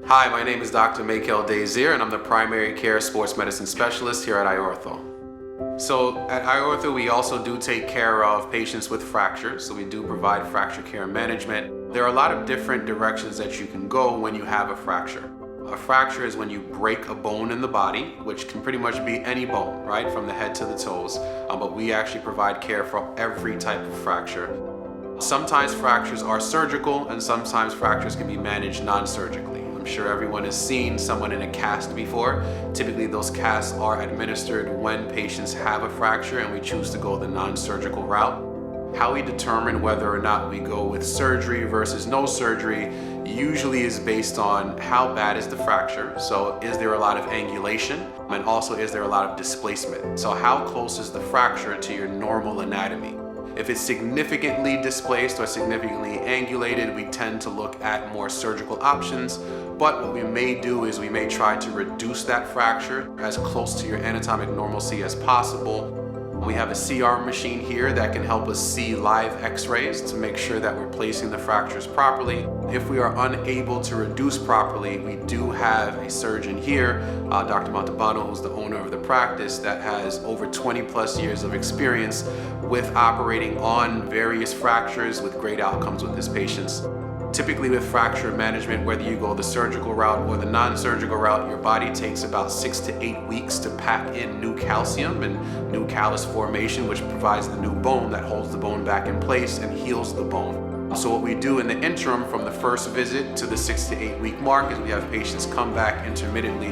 Hi, my name is Dr. Michael Desir, and I'm the primary care sports medicine specialist here at iOrtho. So at iOrtho, we also do take care of patients with fractures, so we do provide fracture care management. There are a lot of different directions that you can go when you have a fracture. A fracture is when you break a bone in the body, which can pretty much be any bone, right, from the head to the toes. But we actually provide care for every type of fracture. Sometimes fractures are surgical, and sometimes fractures can be managed non-surgically. I'm sure everyone has seen someone in a cast before. Typically, those casts are administered when patients have a fracture and we choose to go the non-surgical route. How we determine whether or not we go with surgery versus no surgery usually is based on how bad is the fracture. So is there a lot of angulation? And also, is there a lot of displacement? So how close is the fracture to your normal anatomy? If it's significantly displaced or significantly angulated, we tend to look at more surgical options. But what we may do is we may try to reduce that fracture as close to your anatomic normalcy as possible. We have a CR machine here that can help us see live x-rays to make sure that we're placing the fractures properly. If we are unable to reduce properly, we do have a surgeon here, Dr. Montalbano, who's the owner of the practice, that has over 20 plus years of experience with operating on various fractures with great outcomes with his patients. Typically with fracture management, whether you go the surgical route or the non-surgical route, your body takes about 6 to 8 weeks to pack in new calcium and new callus formation, which provides the new bone that holds the bone back in place and heals the bone. So what we do in the interim from the first visit to the 6 to 8 week mark is we have patients come back intermittently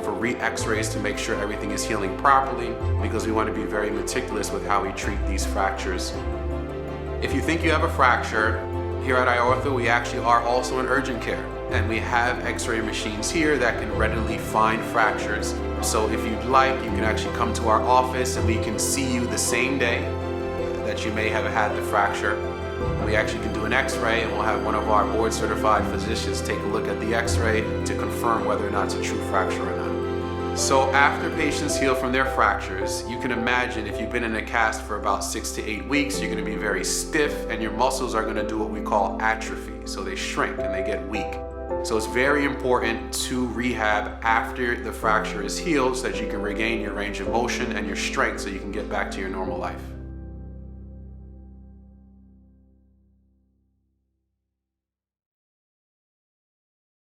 for re-x-rays to make sure everything is healing properly, because we want to be very meticulous with how we treat these fractures. If you think you have a fracture, here at iOrtho, we actually are also in urgent care, and we have x-ray machines here that can readily find fractures. So if you'd like, you can actually come to our office and we can see you the same day that you may have had the fracture. We actually can do an x-ray, and we'll have one of our board certified physicians take a look at the x-ray to confirm whether or not it's a true fracture or not. So after patients heal from their fractures, you can imagine if you've been in a cast for about 6 to 8 weeks, you're going to be very stiff and your muscles are going to do what we call atrophy. So they shrink and they get weak. So it's very important to rehab after the fracture is healed so that you can regain your range of motion and your strength so you can get back to your normal life.